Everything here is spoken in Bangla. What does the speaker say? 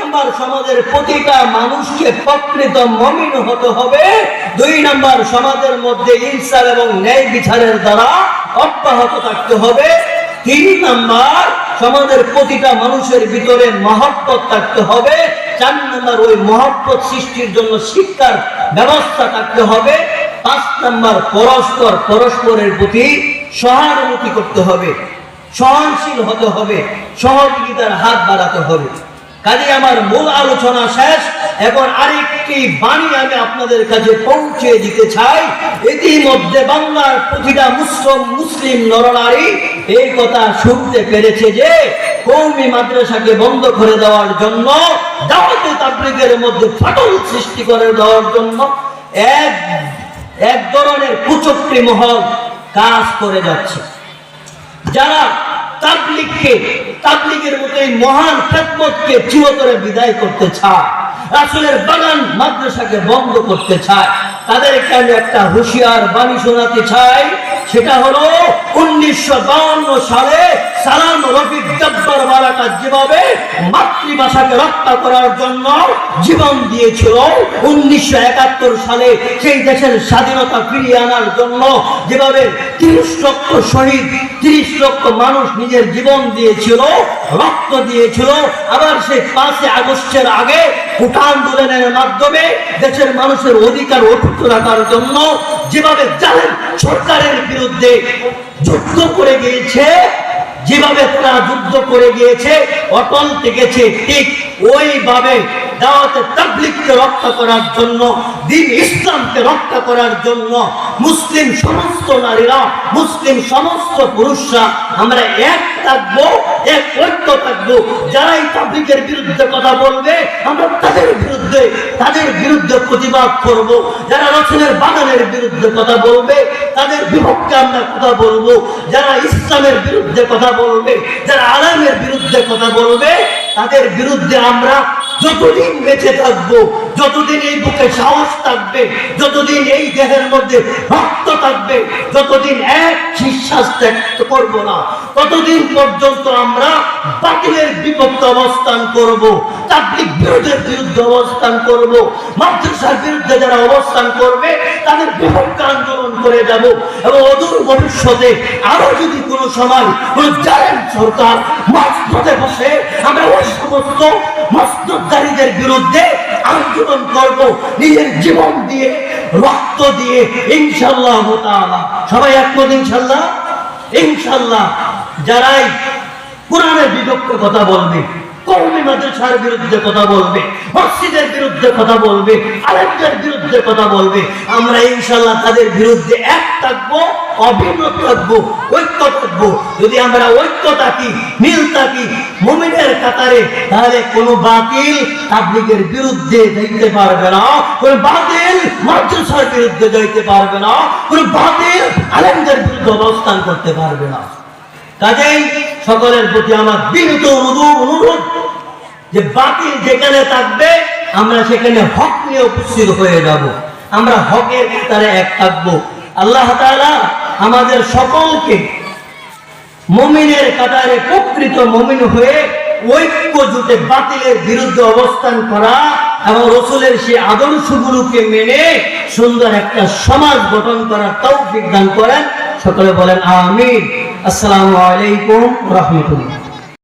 নাম্বার, সমাজের প্রতিটা মানুষকে প্রকৃত মুমিন হতে হবে। 2 নাম্বার, সমাজের মধ্যে ইনসাফ এবং ন্যায় বিচারের দ্বারা অব্যাহত থাকতে হবে। 3 নাম্বার, সমাজের প্রতিটা মানুষের ভিতরে মহব্বত থাকতে হবে। 4 নাম্বার, ওই মহব্বত সৃষ্টির জন্য শিক্ষার ব্যবস্থা থাকতে হবে। 5 নাম্বার, পরস্পরের প্রতি সহানুভূতি করতে হবে, সহনশীল হতে হবে, সহযোগিতার হাত বাড়াতে হবে। কাজে আমার মূল আলোচনা শেষ। এখন আরেকটি বাণী আমি আপনাদের কাছে পৌঁছে দিতে চাই। ইতিমধ্যে বাংলার প্রতিটা মুসলিম নরনারী এই কথা শুনতে পেরেছে যে কওমি মাদ্রাসাকে বন্ধ করে দেওয়ার জন্য, দাওয়াতে তাবলীগের মধ্যে ফাটল সৃষ্টি করে দেওয়ার জন্য এক ধরনের কুচক্রী মহল কাজ করে যাচ্ছে, যারা তাবলীগের মতো এই মহান খেদমতকে চিরতরে বিদায় করতে চায়, রাসূলের বাগান মাদ্রাসাকে বন্ধ করতে চায়। তাদেরকে আমি একটা হুঁশিয়ার বাণী শোনাতে চাই। সেটা হলো 1952 সালে সালাম রফিক জব্বার বারাকাত যেভাবে মাতৃভাষাকে রক্ষা করার জন্য জীবন দিয়েছিল, 1971 সালে সেই দেশের স্বাধীনতা ফিরিয়ে আনার জন্য যেভাবে 30 লক্ষ শহীদ, 30 লক্ষ মানুষ নিজের জীবন দিয়েছিল, রক্ত দিয়েছিল, আবার সেই 5 আগস্টের আগে কোটা আন্দোলনের মাধ্যমে দেশের মানুষের অধিকার অটুট রাখার জন্য যেভাবে জালেম সরকারের বিরুদ্ধে যুদ্ধ করে গিয়েছে, যেভাবে তারা যুদ্ধ করে গিয়েছে, অটল থেকেছে, ঠিক ওইভাবে দাওয়াতে তাবলীগকে রক্ষা করার জন্য, দ্বীন ইসলামকে রক্ষা করার জন্য মুসলিম সমস্ত নারীরা, মুসলিম সমস্ত পুরুষরা আমরা এক থাকবো, এক ঐক্য থাকবো। যারা এই তাবলীগের বিরুদ্ধে কথা বলবে আমরা তাদের বিরুদ্ধে প্রতিবাদ করব। যারা রাসূলের বাগানের বিরুদ্ধে কথা বলবে তাদের বিপক্ষে আমরা কথা বলবো। যারা ইসলামের বিরুদ্ধে কথা বলবে, যারা আলেমের বিরুদ্ধে কথা বলবে তাদের বিরুদ্ধে আমরা যতদিন বেঁচে থাকবো, যতদিন এই বুকে সাহস থাকবে, যতদিন এই দেহের মধ্যে রক্ত থাকবে, যতদিন এক নিঃশ্বাস ত্যাগ করব না, ততদিন পর্যন্ত আমরা বাতিলের বিপক্ষে অবস্থান করব, তাবলীগ বিরোধের বিরুদ্ধে অবস্থান করব, মাদ্রাসার বিরুদ্ধে যারা অবস্থান করবে তাদের বিপক্ষে আন্দোলন করে যাব। এবং অদূর ভবিষ্যতে আরো যদি কোনো সময় কোনো জালেম সরকার মসনদে বসে, আমরা ওই সমস্ত মসনদদারীদের বিরুদ্ধে আন্দোলন করব, নিজের জীবন দিয়ে, রক্ত দিয়ে, ইনশাআল্লাহ তাআলা। সবাই একমত ইনশাআল্লাহ? ইনশাআল্লাহ। যারাই কোরআনের বিপক্ষে কথা বলবে, কওমি মাদ্রাসার বিরুদ্ধে কথা বলবে, মসজিদের বিরুদ্ধে কথা বলবে, আলেমদের বিরুদ্ধে কথা বলবে, আমরা ইনশাআল্লাহ তাদের বিরুদ্ধে এক থাকবো, অভিন্ন থাকবো, ঐক্য থাকবো। যদি আমরা ঐক্য থাকি, মিল থাকি মুমিনের কাতারে, তাহলে কোনো বাতিল তাবলীগের বিরুদ্ধে যাইতে পারবে না, কোনো বাতিল মাদ্রাসার বিরুদ্ধে যাইতে পারবে না, কোনো বাতিল আলেমদের বিরুদ্ধে অবস্থান করতে পারবে না। কাজেই সকলের প্রতি আমার বিনীত অনুরোধ যে বাতিল যেখানে থাকবে আমরা সেখানে হক নিয়ে উপস্থিত হয়ে যাব, আমরা হকের কাতারে এক থাকবো। আল্লাহ তাআলা আমাদের সকলকে মুমিনের কাতারে প্রকৃত মুমিন হয়ে ঐক্য জুটে বাতিলের বিরুদ্ধে অবস্থান করা এবং রাসূলের সেই আদর্শগুলোকে মেনে সুন্দর একটা সমাজ গঠন করার তৌফিক দান করেন। সকলে বলেন আমিন। আসসালামু আলাইকুম ওয়া রাহমাতুল্লাহ।